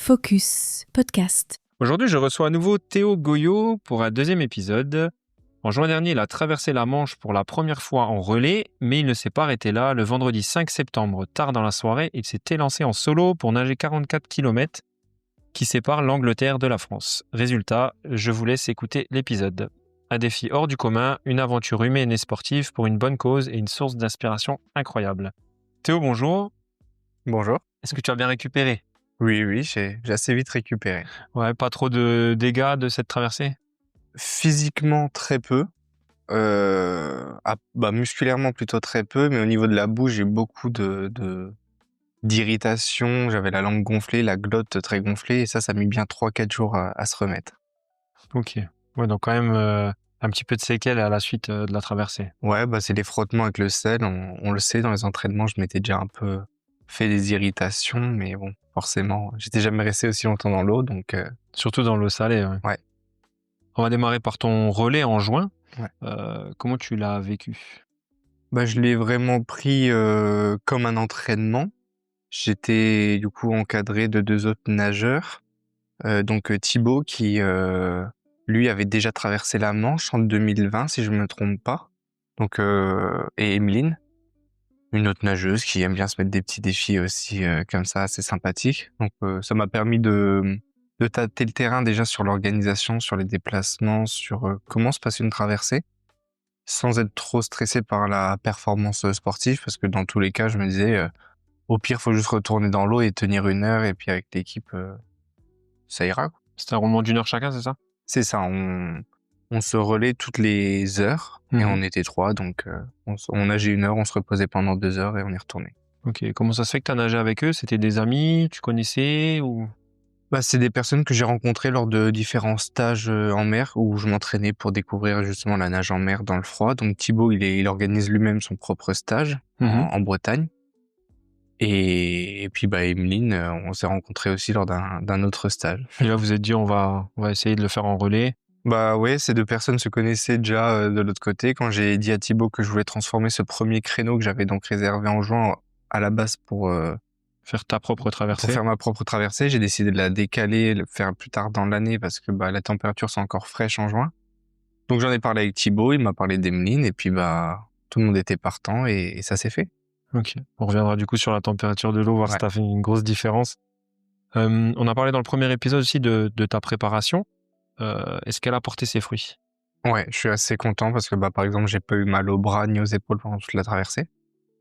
Focus Podcast. Aujourd'hui, je reçois à nouveau Théo Goyot pour un deuxième épisode. En juin dernier, il a traversé la Manche pour la première fois en relais, mais il ne s'est pas arrêté là. Le vendredi 5 septembre, tard dans la soirée, il s'est élancé en solo pour nager 44 km qui séparent l'Angleterre de la France. Résultat, je vous laisse écouter l'épisode. Un défi hors du commun, une aventure humaine et sportive pour une bonne cause et une source d'inspiration incroyable. Théo, bonjour. Bonjour. Est-ce que tu as bien récupéré ? Oui, j'ai assez vite récupéré. Ouais, pas trop de dégâts de cette traversée ? Physiquement, très peu. Musculairement, plutôt très peu. Mais au niveau de la bouche, j'ai beaucoup d'irritation. J'avais la langue gonflée, la glotte très gonflée. Et ça a mis bien 3-4 jours à se remettre. Ok. Ouais, donc quand même un petit peu de séquelles à la suite de la traversée. Ouais, c'est les frottements avec le sel. On le sait, dans les entraînements, je m'étais déjà un peu fait des irritations. Mais bon, forcément, j'étais jamais resté aussi longtemps dans l'eau. Donc, Surtout dans l'eau salée. Ouais. On va démarrer par ton relais en juin. Ouais. Comment tu l'as vécu ? Je l'ai vraiment pris comme un entraînement. J'étais du coup encadré de 2 autres nageurs. Donc Thibaut qui, lui, avait déjà traversé la Manche en 2020, si je me trompe pas. Donc et Emeline, une autre nageuse qui aime bien se mettre des petits défis aussi comme ça, assez sympathiques. Donc ça m'a permis de tâter le terrain déjà sur l'organisation, sur les déplacements, sur comment se passe une traversée, sans être trop stressé par la performance sportive, parce que dans tous les cas, je me disais, au pire, faut juste retourner dans l'eau et tenir 1 heure, et puis avec l'équipe, ça ira, quoi. C'était un roulement d'1 heure chacun, c'est ça ? C'est ça, on se relaie toutes les heures, et on était 3, donc on nageait 1 heure, on se reposait pendant 2 heures, et on y retournait. Ok. Comment ça se fait que tu as nagé avec eux ? C'était des amis, tu connaissais ou... C'est des personnes que j'ai rencontrées lors de différents stages en mer, où je m'entraînais pour découvrir justement la nage en mer dans le froid. Donc Thibaut, il organise lui-même son propre stage en Bretagne. Et puis Emeline, on s'est rencontrés aussi lors d'un autre stage. Et là, vous vous êtes dit, on va essayer de le faire en relais. Ouais, ces 2 personnes se connaissaient déjà de l'autre côté. Quand j'ai dit à Thibaut que je voulais transformer ce premier créneau que j'avais donc réservé en juin à la base pour Faire ta propre traversée. faire ma propre traversée, j'ai décidé de la décaler, le faire plus tard dans l'année parce que la température c'est encore fraîche en juin. Donc j'en ai parlé avec Thibaut, il m'a parlé d'Emeline, et puis tout le monde était partant, et ça s'est fait. Ok. On reviendra du coup sur la température de l'eau, voir si Ouais. tu as fait une grosse différence. On a parlé dans le premier épisode aussi de ta préparation. Est-ce qu'elle a porté ses fruits ? Ouais, je suis assez content parce que par exemple, j'ai pas eu mal au bras ni aux épaules pendant toute la traversée.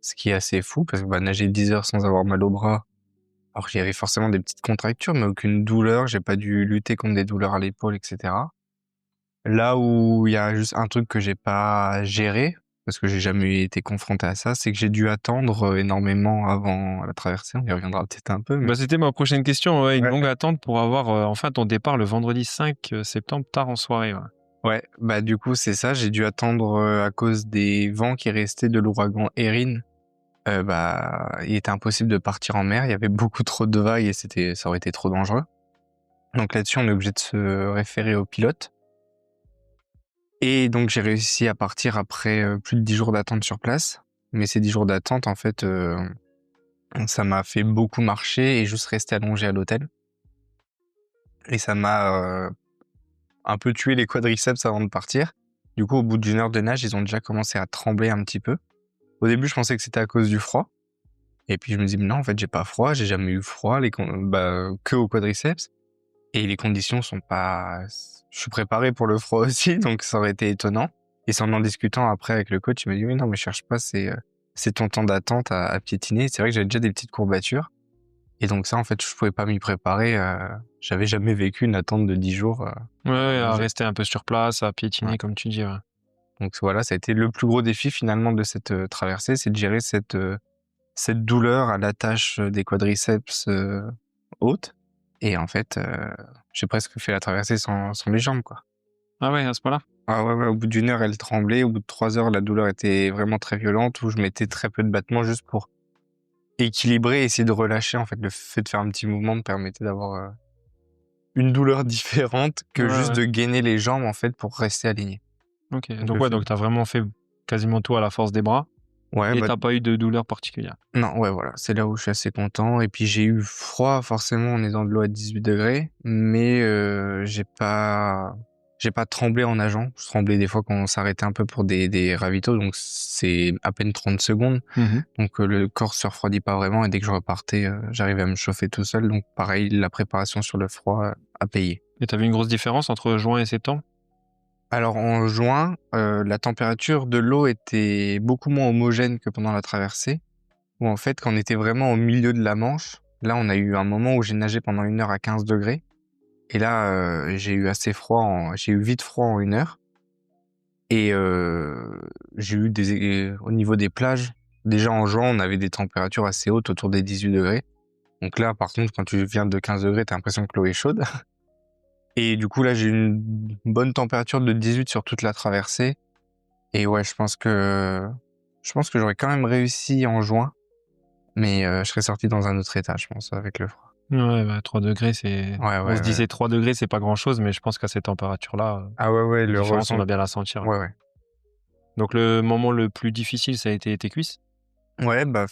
Ce qui est assez fou parce que nager 10 heures sans avoir mal au bras, alors qu'il y avait forcément des petites contractures, mais aucune douleur, j'ai pas dû lutter contre des douleurs à l'épaule, etc. Là où il y a juste un truc que j'ai pas géré, parce que j'ai jamais été confronté à ça, c'est que j'ai dû attendre énormément avant la traversée. On y reviendra peut-être un peu. Mais... C'était ma prochaine question. Une Ouais. longue attente pour avoir enfin ton départ le vendredi 5 septembre, tard en soirée. Ouais, du coup, c'est ça. J'ai dû attendre à cause des vents qui restaient de l'ouragan Erin. Il était impossible de partir en mer. Il y avait beaucoup trop de vagues et ça aurait été trop dangereux. Donc là-dessus, on est obligé de se référer au pilote. Et donc, j'ai réussi à partir après plus de 10 jours d'attente sur place. Mais ces 10 jours d'attente, en fait, ça m'a fait beaucoup marcher et juste rester allongé à l'hôtel. Et ça m'a un peu tué les quadriceps avant de partir. Du coup, au bout d'1 heure de nage, ils ont déjà commencé à trembler un petit peu. Au début, je pensais que c'était à cause du froid. Et puis, je me dis, mais non, en fait, j'ai pas froid, j'ai jamais eu froid, que au quadriceps. Et les conditions sont pas... Je suis préparé pour le froid aussi, donc ça aurait été étonnant. Et c'est en discutant après avec le coach, il m'a dit, oui, non, mais cherche pas, c'est ton temps d'attente à piétiner. C'est vrai que j'avais déjà des petites courbatures. Et donc ça, en fait, je pouvais pas m'y préparer. J'avais jamais vécu une attente de 10 jours. À rester un peu sur place, à piétiner, comme tu dis. Ouais. Donc voilà, ça a été le plus gros défi finalement de cette traversée, c'est de gérer cette douleur à l'attache des quadriceps hautes. Et en fait, j'ai presque fait la traversée sans les jambes, quoi. Ah ouais, à ce point-là ? Ah ouais, au bout d'1 heure, elle tremblait. Au bout de 3 heures, la douleur était vraiment très violente, où je mettais très peu de battements juste pour équilibrer et essayer de relâcher. En fait, le fait de faire un petit mouvement me permettait d'avoir une douleur différente que juste de gainer les jambes, en fait, pour rester aligné. Ok, donc tu as vraiment fait quasiment tout à la force des bras. Ouais, Et bah t'as pas eu de douleur particulière. non, ouais, voilà, c'est là où je suis assez content. Et puis j'ai eu froid, forcément, on est dans de l'eau à 18 degrés, mais j'ai pas tremblé en nageant. Je tremblais des fois quand on s'arrêtait un peu pour des ravitaux, donc c'est à peine 30 secondes. Donc le corps se refroidit pas vraiment et dès que je repartais, j'arrivais à me chauffer tout seul. Donc pareil, la préparation sur le froid a payé. Et t'as vu une grosse différence entre juin et septembre? Alors en juin, la température de l'eau était beaucoup moins homogène que pendant la traversée, où en fait, quand on était vraiment au milieu de la Manche, là, on a eu un moment où j'ai nagé pendant 1 heure à 15 degrés. Et là, j'ai eu j'ai eu vite froid en 1 heure. Et j'ai eu au niveau des plages, déjà en juin, on avait des températures assez hautes autour des 18 degrés. Donc là, par contre, quand tu viens de 15 degrés, t'as l'impression que l'eau est chaude. Et du coup, là, j'ai eu une bonne température de 18 sur toute la traversée. Et ouais, je pense que j'aurais quand même réussi en juin, mais je serais sorti dans un autre état, je pense, avec le froid. Ouais, bah 3 degrés, c'est... Ouais, On ouais, se ouais. disait 3 degrés, c'est pas grand-chose, mais je pense qu'à cette température-là, Ah ouais, ouais, la le différence, on ressent. va bien la sentir. Ouais, ouais. Donc le moment le plus difficile, ça a été tes cuisses? Ouais, bah,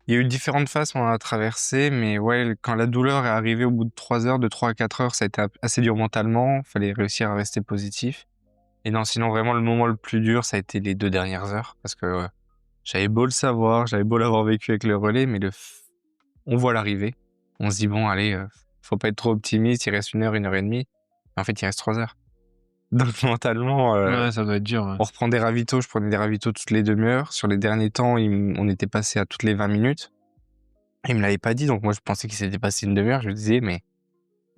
il y a eu différentes phases pendant la traversée, mais ouais, quand la douleur est arrivée au bout de 3 heures, de 3 à 4 heures, ça a été assez dur mentalement. Fallait réussir à rester positif. Et non, sinon, vraiment, le moment le plus dur, ça a été les 2 dernières heures, parce que j'avais beau le savoir, j'avais beau l'avoir vécu avec le relais, mais on voit l'arrivée. On se dit, bon, allez, faut pas être trop optimiste, il reste 1 heure et demie. En fait, il reste 3 heures. Donc, mentalement, Ouais, ça doit être dur. on reprend des ravitaux. Je prenais des ravitaux toutes les demi-heures. Sur les derniers temps, on était passé à toutes les 20 minutes. Il me l'avait pas dit, donc moi, je pensais qu'il s'était passé une demi-heure. Je me disais, mais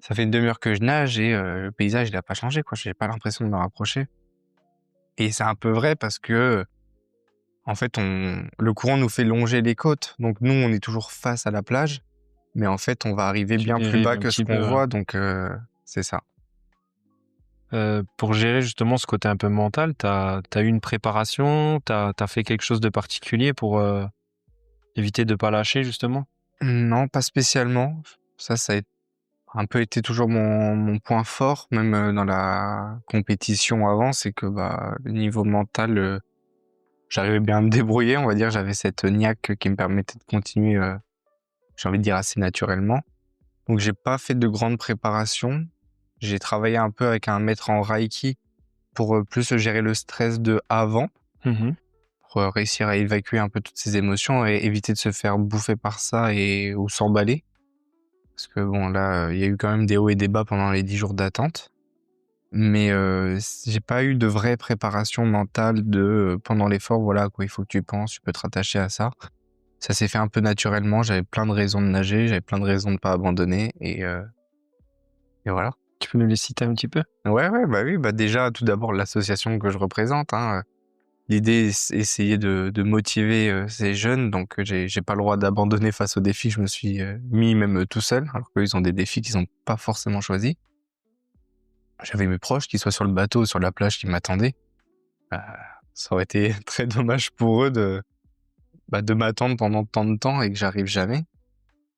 ça fait une demi-heure que je nage et le paysage, il a pas changé, quoi. J'ai pas l'impression de me rapprocher. Et c'est un peu vrai parce que, en fait, le courant nous fait longer les côtes. Donc, nous, on est toujours face à la plage. Mais en fait, on va arriver Tu bien plus dérives bas un que ce petit qu'on peu. voit. Donc, c'est ça. Pour gérer justement ce côté un peu mental, t'as eu une préparation, t'as fait quelque chose de particulier pour éviter de pas lâcher justement? Non, pas spécialement. Ça a un peu été toujours mon point fort, même dans la compétition avant, c'est que bah, le niveau mental, j'arrivais bien à me débrouiller, on va dire. J'avais cette niaque qui me permettait de continuer, j'ai envie de dire assez naturellement. Donc j'ai pas fait de grande préparation. J'ai travaillé un peu avec un maître en Reiki pour plus gérer le stress de avant, pour réussir à évacuer un peu toutes ces émotions et éviter de se faire bouffer par ça ou s'emballer. Parce que bon, là, il y a eu quand même des hauts et des bas pendant les 10 jours d'attente. Mais j'ai pas eu de vraie préparation mentale pendant l'effort, voilà à quoi il faut que tu penses, tu peux te rattacher à ça. Ça s'est fait un peu naturellement, j'avais plein de raisons de nager, j'avais plein de raisons de pas abandonner et voilà. Tu peux nous les citer un petit peu? Ouais, ouais, bah oui, bah déjà, tout d'abord, l'association que je représente, hein, l'idée, c'est essayer de motiver ces jeunes, donc j'ai pas le droit d'abandonner face aux défis que je me suis mis même tout seul, alors qu'eux, ils ont des défis qu'ils ont pas forcément choisis. J'avais mes proches, qu'ils soient sur le bateau ou sur la plage, qui m'attendaient. Bah, ça aurait été très dommage pour eux de m'attendre pendant tant de temps et que j'arrive jamais.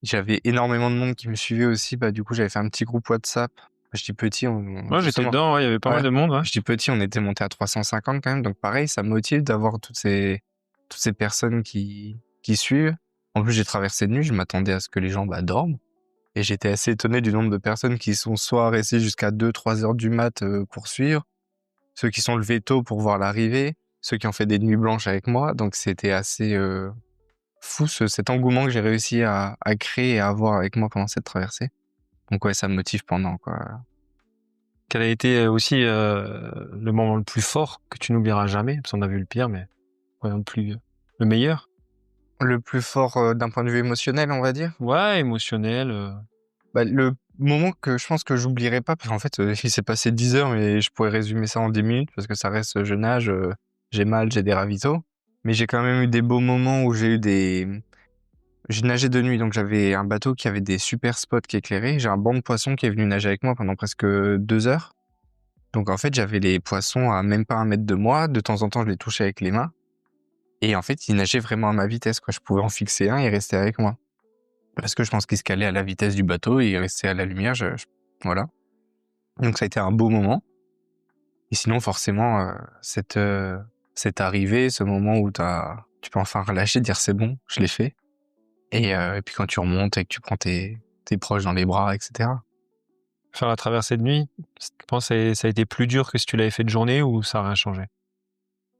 J'avais énormément de monde qui me suivait aussi, bah du coup, j'avais fait un petit groupe WhatsApp. Je dis petit, Ouais, j'étais justement. dedans, ouais, il y avait pas mal Ouais. de monde, ouais. Je dis petit, on était monté à 350 quand même, donc pareil, ça me motive d'avoir toutes ces personnes qui suivent. En plus, j'ai traversé de nuit, je m'attendais à ce que les gens dorment. Et j'étais assez étonné du nombre de personnes qui sont soit restées jusqu'à 2-3 heures du mat pour suivre, ceux qui sont levés tôt pour voir l'arrivée, ceux qui ont fait des nuits blanches avec moi. Donc c'était assez fou cet engouement que j'ai réussi à créer et à avoir avec moi pendant cette traversée. Donc ouais, ça me motive pendant, quoi. Quel a été aussi le moment le plus fort que tu n'oublieras jamais? Parce qu'on a vu le pire, mais voyons le meilleur? Le plus fort d'un point de vue émotionnel, on va dire. Ouais, émotionnel. Le moment que je pense que j'oublierai pas, parce qu'en fait, il s'est passé 10 heures, mais je pourrais résumer ça en 10 minutes, parce que ça reste, je nage, j'ai mal, j'ai des ravitaux. Mais j'ai quand même eu des beaux moments où j'ai nagé de nuit, donc j'avais un bateau qui avait des super spots qui éclairaient. J'ai un banc de poissons qui est venu nager avec moi pendant presque 2 heures. Donc en fait, j'avais les poissons à même pas 1 mètre de moi. De temps en temps, je les touchais avec les mains. Et en fait, ils nageaient vraiment à ma vitesse, quoi. Je pouvais en fixer un et rester avec moi. Parce que je pense qu'il se calait à la vitesse du bateau et il restait à la lumière, voilà. Donc ça a été un beau moment. Et sinon, forcément, cette arrivée, ce moment où t'as tu peux enfin relâcher, dire c'est bon, je l'ai fait. Et puis quand tu remontes et que tu prends tes proches dans les bras, etc. Faire la traversée de nuit, tu penses que ça a été plus dur que si tu l'avais fait de journée ou ça n'a rien changé?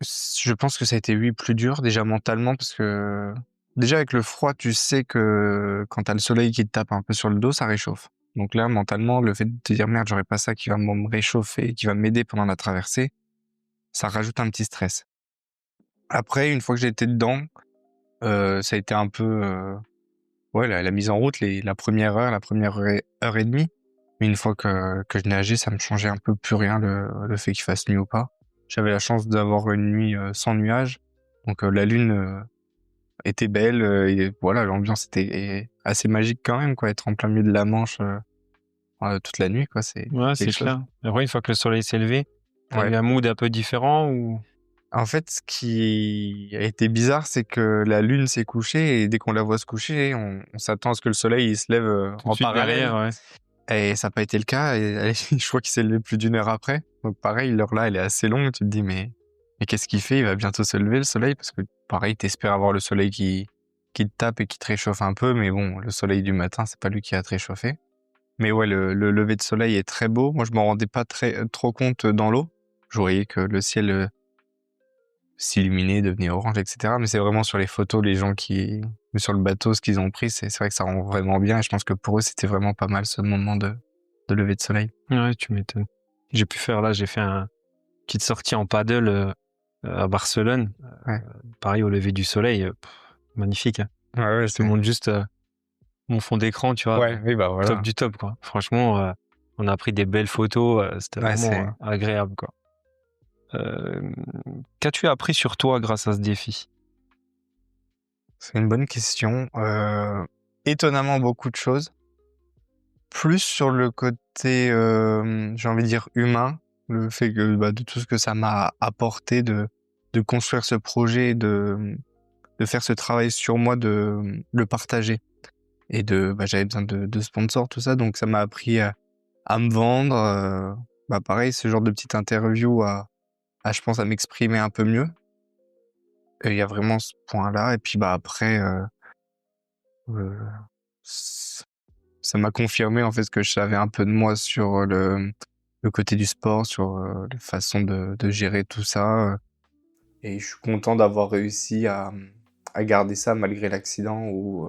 Je pense que ça a été, oui, plus dur, déjà mentalement, parce que déjà avec le froid, tu sais que quand t'as le soleil qui te tape un peu sur le dos, ça réchauffe. Donc là, mentalement, le fait de te dire merde, j'aurais pas ça qui va me réchauffer, qui va m'aider pendant la traversée, ça rajoute un petit stress. Après, une fois que j'étais dedans, ça a été un peu, ouais, la mise en route, la première heure et demie. Mais une fois que je nageais, ça me changeait un peu plus rien le fait qu'il fasse nuit ou pas. J'avais la chance d'avoir une nuit sans nuages, donc la lune était belle, et voilà, l'ambiance était assez magique quand même, quoi. Être en plein milieu de la Manche toute la nuit, quoi, c'est Ouais, c'est quelque chose. clair. Après, une fois que le soleil s'est levé, tu as Ouais. eu un mood un peu différent ou En fait, ce qui a été bizarre, c'est que la lune s'est couchée et dès qu'on la voit se coucher, on s'attend à ce que le soleil il se lève tout de en suite parallèle. derrière, ouais. Et ça n'a pas été le cas. Et je crois qu'il s'est levé plus d'1 heure après. Donc pareil, l'heure là, elle est assez longue. Tu te dis, mais qu'est-ce qu'il fait? Il va bientôt se lever, le soleil, parce que pareil, t'espères avoir le soleil qui te tape et qui te réchauffe un peu. Mais bon, le soleil du matin, c'est pas lui qui va te réchauffer. Mais ouais, le lever de soleil est très beau. Moi, je m'en rendais pas trop compte dans l'eau. Je voyais que le ciel s'illuminait, devenait orange, etc. Mais c'est vraiment sur les photos, les gens sur le bateau, ce qu'ils ont pris, c'est vrai que ça rend vraiment bien. Et je pense que pour eux, c'était vraiment pas mal ce moment de lever de soleil. Ouais, tu m'étonnes. J'ai fait une petite sortie en paddle à Barcelone. Ouais. Pareil, au lever du soleil, magnifique, hein. Ouais, Je te montre juste mon fond d'écran, tu vois, ouais, oui, bah top voilà. du top, quoi. Franchement, on a pris des belles photos, c'était Ouais, vraiment agréable, quoi. Qu'as-tu appris sur toi grâce à ce défi? c'est une bonne question. Étonnamment beaucoup de choses. Plus sur le côté, j'ai envie de dire humain, le fait que, bah, de tout ce que ça m'a apporté de construire ce projet, de faire ce travail sur moi, de le partager et j'avais besoin de sponsors, tout ça, donc ça m'a appris à me vendre, bah, pareil, ce genre de petite interview je pense, à m'exprimer un peu mieux. Il y a vraiment ce point-là et puis, bah, après, heu, c ça m'a confirmé, en fait, ce que je savais un peu de moi sur le côté du sport, sur la façon de gérer tout ça, et je suis content d'avoir réussi à garder ça malgré l'accident où,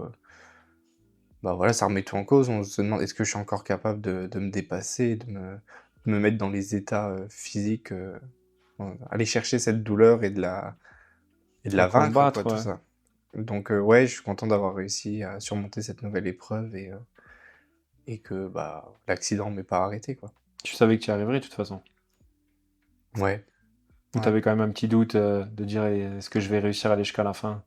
bah, voilà, ça remet tout en cause. On se demande: «Est-ce que je suis encore capable de me dépasser, de me mettre dans les états physiques, aller chercher cette douleur et de la À vaincre, quoi, combattre, tout ouais. ça». Donc ouais, je suis content d'avoir réussi à surmonter cette nouvelle épreuve et que, bah, l'accident m'ait pas arrêté, quoi. Tu savais que tu y arriverais de toute façon? Ouais, Ou ouais. t'avais quand même un petit doute, de dire: «Est-ce que je vais réussir à aller jusqu'à la fin?»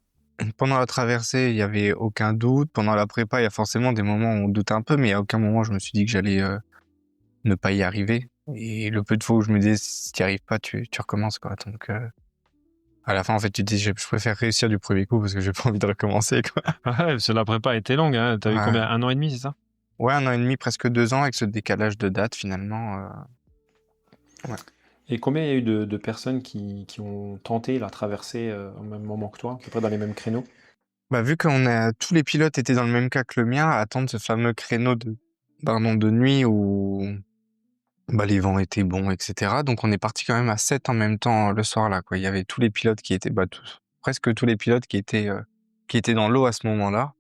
Pendant la traversée, il y avait aucun doute. Pendant la prépa, il y a forcément des moments où on doute un peu, mais à aucun moment je me suis dit que j'allais ne pas y arriver. Et le peu de fois où je me disais: «Si tu y arrives pas, tu recommences», quoi. Donc à la fin, en fait, tu te dis: «Je préfère réussir du premier coup parce que j'ai pas envie de recommencer», quoi. Ouais, parce que la prépa était longue, hein. Tu as eu Ouais. combien? 1 an et demi, c'est ça? Ouais, 1 an et demi, presque 2 ans avec ce décalage de date finalement, ouais. Et combien il y a eu de personnes qui ont tenté la traversée, au même moment que toi, à peu près dans les mêmes créneaux? Bah, vu tous les pilotes étaient dans le même cas que le mien, à attendre ce fameux créneau de nuit où, bah, les vents étaient bons, et cetera. Donc on est parti quand même à 7 en même temps le soir-là, quoi. Il y avait tous les pilotes qui étaient, bah, presque tous les pilotes qui étaient dans l'eau à ce moment-là,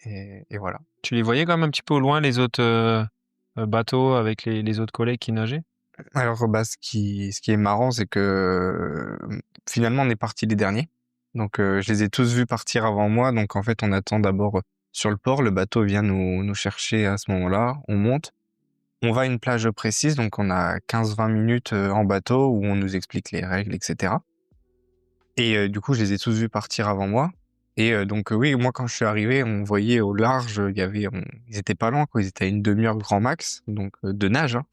et voilà. Tu les voyais quand même un petit peu au loin, les autres, bateaux avec les autres collègues qui nageaient? Alors, bah, ce qui est marrant, c'est que, finalement, on est partis les derniers. Donc je les ai tous vus partir avant moi. Donc en fait, on attend d'abord, sur le port. Le bateau vient nous chercher à ce moment-là. On monte. On va à une plage précise, donc on a 15-20 minutes, en bateau où on nous explique les règles, et cetera. Et du coup, je les ai tous vus partir avant moi. Et donc oui, moi, quand je suis arrivé, on voyait au large, il y avait ils étaient pas loin, quoi. Ils étaient à une demi-heure grand max, donc de nage, hein.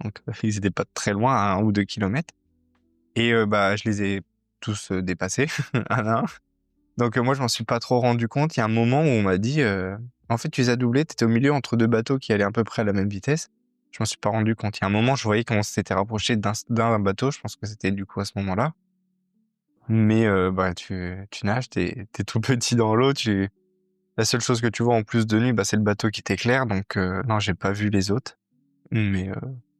Donc ils étaient pas très loin, à 1 ou 2 kilomètres. Et bah, je les ai tous dépassés, un à un. Donc moi, je m'en suis pas trop rendu compte. Il y a un moment où on m'a dit: «En fait, tu les as doublés, tu étais au milieu entre 2 bateaux qui allaient à peu près à la même vitesse». Je m'en suis pas rendu compte. Il y a un moment, je voyais qu'on s'était rapproché d'un bateau. Je pense que c'était du coup à ce moment-là. Mais bah, tu nages, t'es tout petit dans l'eau. La seule chose que tu vois en plus de nuit, bah, c'est le bateau qui t'éclaire. Donc non, j'ai pas vu les autres. Mais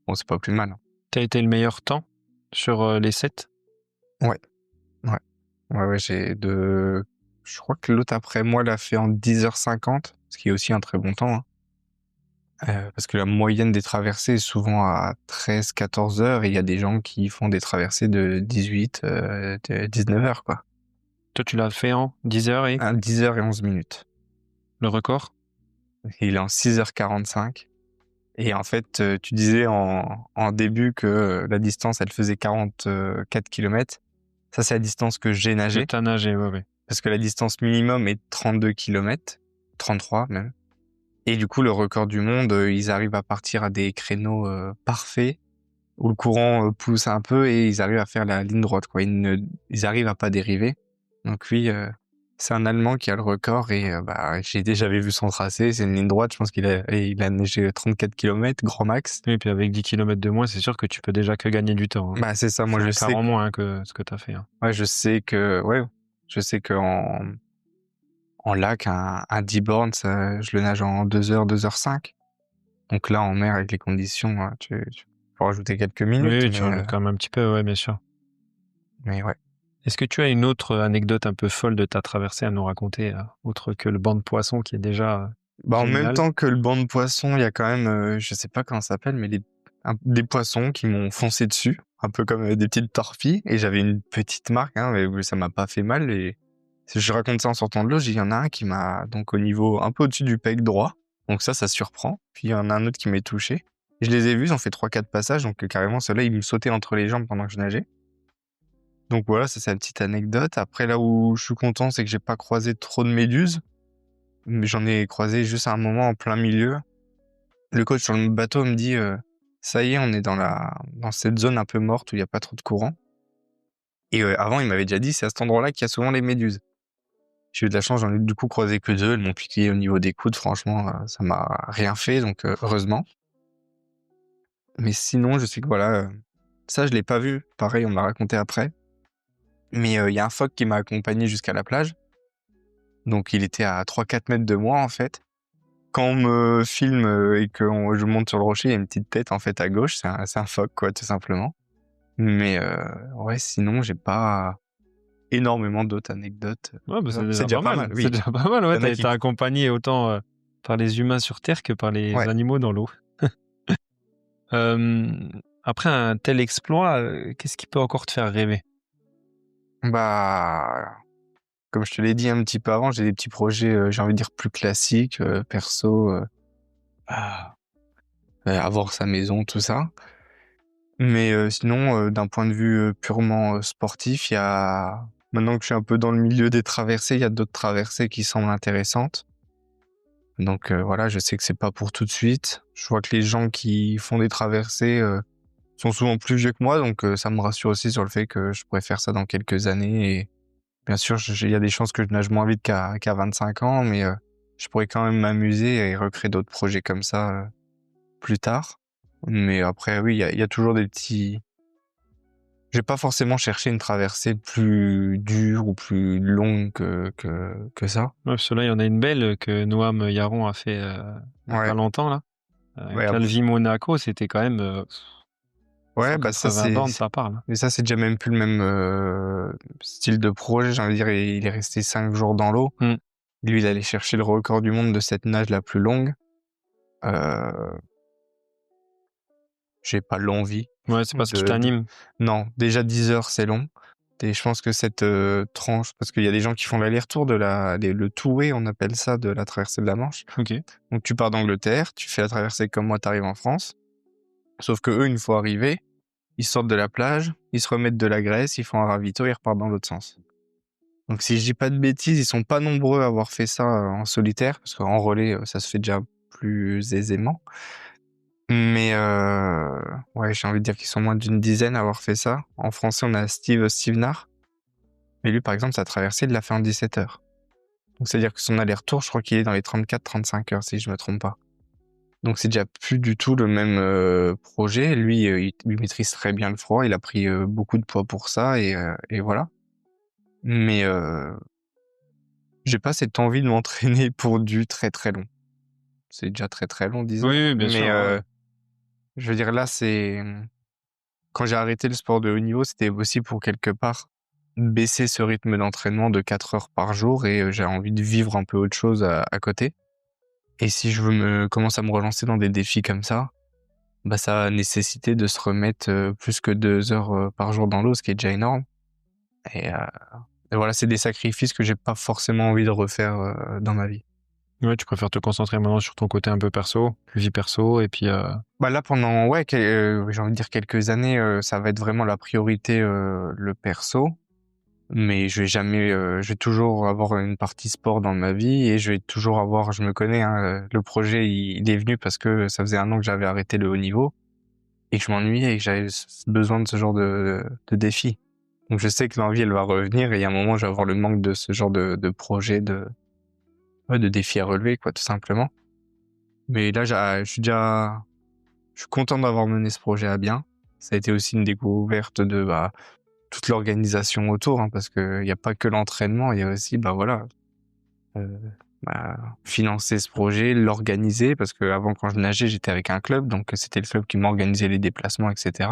bon, c'est pas plus mal, hein. T'as été le meilleur temps sur les 7? Ouais, ouais. Ouais, je crois que l'autre après moi l'a fait en 10h50, ce qui est aussi un très bon temps, hein. Parce que la moyenne des traversées est souvent à 13-14 heures et il y a des gens qui font des traversées de 18, de 19 heures, quoi. Toi, tu l'as fait en 10 heures et À 10h11 minutes. le record? Il est en 6h45. Et en fait, tu disais en début que la distance, elle faisait 44 kilomètres. Ça, c'est la distance que j'ai Que nagé. t'as nagé, ouais. Parce que la distance minimum est 32 kilomètres, 33 même. Et du coup, le record du monde, ils arrivent à partir à des créneaux parfaits, où le courant pousse un peu et ils arrivent à faire la ligne droite, quoi. Ils arrivent à pas dériver. Donc oui, c'est un Allemand qui a le record et bah, j'avais vu son tracé, c'est une ligne droite, je pense il a neigé 34 kilomètres, grand max. Et puis avec 10 kilomètres de moins, c'est sûr que tu peux déjà que gagner du temps, hein. Bah, c'est ça, moi C'est je un sais quart en que, moins hein, que ce que t'as fait, hein. ouais, je sais que en lac, un 10 bornes, je le nage en 2 heures, 2h05. Donc là, en mer, avec les conditions, tu peux rajouter quelques minutes, Oui, tu rajoutes quand même un petit peu, ouais, bien sûr. mais ouais. Est-ce que tu as une autre anecdote un peu folle de ta traversée à nous raconter, autre que le banc de poissons qui est déjà Bah, en même génial? temps que le banc de poissons, il y a quand même, je sais pas comment ça s'appelle, mais des poissons qui m'ont foncé dessus, un peu comme des petites torpilles. Et j'avais une petite marque, hein, mais ça m'a pas fait mal. Et je raconte ça en sortant de l'eau, il y en a un qui m'a donc au niveau un peu au-dessus du pec droit. Donc ça surprend. Puis il y en a un autre qui m'est touché. Je les ai vus, ils ont fait 3-4 passages, donc carrément, ceux-là, ils me sautaient entre les jambes pendant que je nageais. Donc voilà, ça c'est la petite anecdote. Après, là où je suis content, c'est que j'ai pas croisé trop de méduses. Mais j'en ai croisé juste à un moment en plein milieu. Le coach sur le bateau me dit ça y est, on est dans cette zone un peu morte où il y a pas trop de courant. Et avant, il m'avait déjà dit c'est à cet endroit-là qu'il y a souvent les méduses. J'ai eu de la chance, j'en ai du coup croisé que 2. Elles m'ont piqué au niveau des coudes. Franchement, ça m'a rien fait, donc heureusement. Mais sinon, je sais que voilà, ça je l'ai pas vu. Pareil, on me l'a raconté après. Mais il y a un phoque qui m'a accompagné jusqu'à la plage. Donc il était à 3-4 mètres de moi en fait. Quand on me filme et que je monte sur le rocher, il y a une petite tête en fait à gauche, c'est un phoque quoi, tout simplement. Mais ouais, sinon j'ai pas énormément d'autres anecdotes. Ouais, bah, c'est C'est déjà pas mal. oui. C'est déjà pas mal, Il y ouais. en T'as a été accompagné autant par les humains sur Terre que par les Ouais. animaux dans l'eau. Après un tel exploit, qu'est-ce qui peut encore te faire rêver? Bah, comme je te l'ai dit un petit peu avant, j'ai des petits projets, j'ai envie de dire plus classiques, perso, ah, avoir sa maison, tout ça. Mais sinon, d'un point de vue purement sportif, il y a maintenant que je suis un peu dans le milieu des traversées, il y a d'autres traversées qui semblent intéressantes. Donc voilà, je sais que c'est pas pour tout de suite. Je vois que les gens qui font des traversées sont souvent plus vieux que moi, donc ça me rassure aussi sur le fait que je pourrais faire ça dans quelques années. Et bien sûr, il y a des chances que je nage moins vite qu'à 25 ans, mais je pourrais quand même m'amuser et recréer d'autres projets comme ça plus tard. Mais après, oui, il y a toujours des petits... J'ai pas forcément cherché une traversée plus dure ou plus longue que ça. Ouais, parce que là, il y en a une belle que Noam Yaron a fait il y a pas Ouais. longtemps là. Ouais, Calvi Monaco, c'était quand même ouais, bah ça 180 bornes, ça parle. mais ça c'est déjà même plus le même style de projet, j'ai envie de dire. Il est resté 5 jours dans l'eau. Lui, il allait chercher le record du monde de cette nage la plus longue. J'ai pas l'envie. Ouais, c'est pas ce qui de- t'anime. Non, déjà 10 heures, c'est long. Et je pense que cette tranche, parce qu'il y a des gens qui font l'aller-retour le two-way, on appelle ça, de la traversée de la Manche. Ok. Donc tu pars d'Angleterre, tu fais la traversée comme moi, t'arrives en France. Sauf que eux, une fois arrivés, ils sortent de la plage, ils se remettent de la graisse, ils font un ravito, ils repartent dans l'autre sens. Donc si je dis pas de bêtises, ils sont pas nombreux à avoir fait ça en solitaire, parce qu'en relais, ça se fait déjà plus aisément. Mais ouais, j'ai envie de dire qu'ils sont moins d'une dizaine à avoir fait ça. En français, on a Steve Stevenard. Mais lui, par exemple, sa traversée, il l'a fait en 17 heures. Donc c'est-à-dire que son aller-retour, je crois qu'il est dans les 34-35 heures, si je me trompe pas. Donc c'est déjà plus du tout le même projet. Lui, il maîtrise très bien le froid. Il a pris beaucoup de poids pour ça et voilà. Mais j'ai pas cette envie de m'entraîner pour du très très long. C'est déjà très très long, disons. Oui, bien sûr. Mais je veux dire, là, quand j'ai arrêté le sport de haut niveau, c'était aussi pour quelque part baisser ce rythme d'entraînement de 4 heures par jour et j'ai envie de vivre un peu autre chose à côté. Et si je commence à me relancer dans des défis comme ça, bah, ça va nécessiter de se remettre plus que 2 heures par jour dans l'eau, ce qui est déjà énorme. Et, et voilà, c'est des sacrifices que j'ai pas forcément envie de refaire dans ma vie. Ouais, tu préfères te concentrer maintenant sur ton côté un peu perso, vie perso, et puis Bah là, pendant, j'ai envie de dire quelques années, ça va être vraiment la priorité, le perso. Mais je vais toujours avoir une partie sport dans ma vie et je vais toujours avoir, je me connais, hein, le projet, il est venu parce que ça faisait 1 an que j'avais arrêté le haut niveau et que je m'ennuyais et que j'avais besoin de ce genre de défi. Donc je sais que l'envie, elle va revenir et il y a un moment, je vais avoir le manque de ce genre de projet, de défi à relever, quoi, tout simplement. Mais là, je suis content d'avoir mené ce projet à bien. Ça a été aussi une découverte de, toute l'organisation autour, hein, parce que y a pas que l'entraînement, il y a aussi, financer ce projet, l'organiser, parce que avant, quand je nageais, j'étais avec un club, donc c'était le club qui m'organisait les déplacements, etc.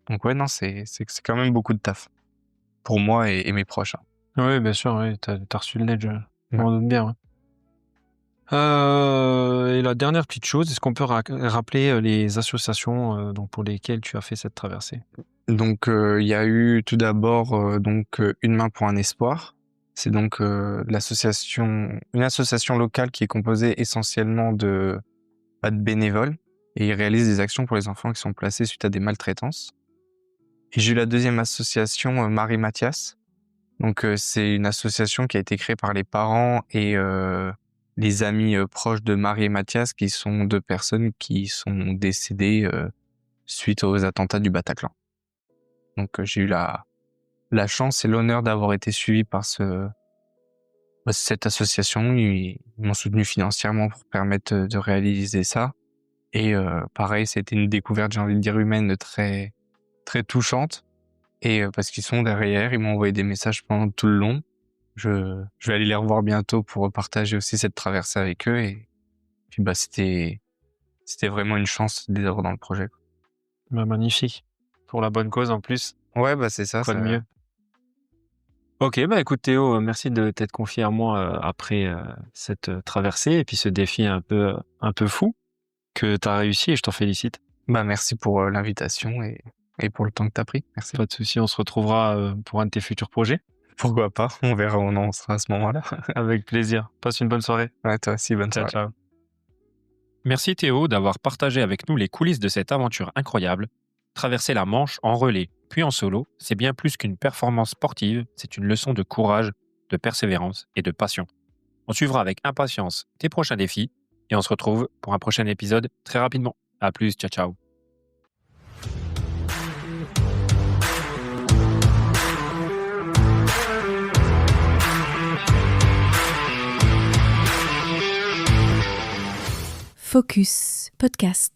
Donc ouais, non, c'est quand même beaucoup de taf pour moi et mes proches, hein. oui, bien sûr, oui, t'as reçu le ledge, je m'en doute bien. Ouais. Et la dernière petite chose, est-ce qu'on peut rappeler les associations donc pour lesquelles tu as fait cette traversée? Donc il y a eu tout d'abord Une main pour un espoir. C'est donc une association locale qui est composée essentiellement de bénévoles et ils réalisent des actions pour les enfants qui sont placés suite à des maltraitances. Et j'ai eu la deuxième association, Marie Mathias. Donc c'est une association qui a été créée par les parents et les amis proches de Marie et Mathias, qui sont 2 personnes qui sont décédées suite aux attentats du Bataclan. Donc j'ai eu la chance et l'honneur d'avoir été suivi par cette association. Ils m'ont soutenu financièrement pour permettre de réaliser ça. Et pareil, c'était une découverte, j'ai envie de dire, humaine très, très touchante. Et parce qu'ils sont derrière, ils m'ont envoyé des messages pendant tout le long. Je vais aller les revoir bientôt pour partager aussi cette traversée avec eux. Et puis c'était vraiment une chance de les avoir dans le projet, quoi. Bah, magnifique. Pour la bonne cause en plus. Ouais, c'est ça. Quoi de mieux. Ok, écoute Théo, merci de t'être confié à moi après cette traversée et puis ce défi un peu fou que tu as réussi et je t'en félicite. Merci pour l'invitation et pour le temps que tu as pris. Merci. Pas de souci, on se retrouvera pour un de tes futurs projets. Pourquoi pas, on verra où on en sera à ce moment-là. Avec plaisir. Passe une bonne soirée. Ouais, toi aussi, bonne soirée. Ciao. Merci Théo d'avoir partagé avec nous les coulisses de cette aventure incroyable. Traverser la Manche en relais, puis en solo, c'est bien plus qu'une performance sportive, c'est une leçon de courage, de persévérance et de passion. On suivra avec impatience tes prochains défis et on se retrouve pour un prochain épisode très rapidement. À plus, ciao. Focus Podcast.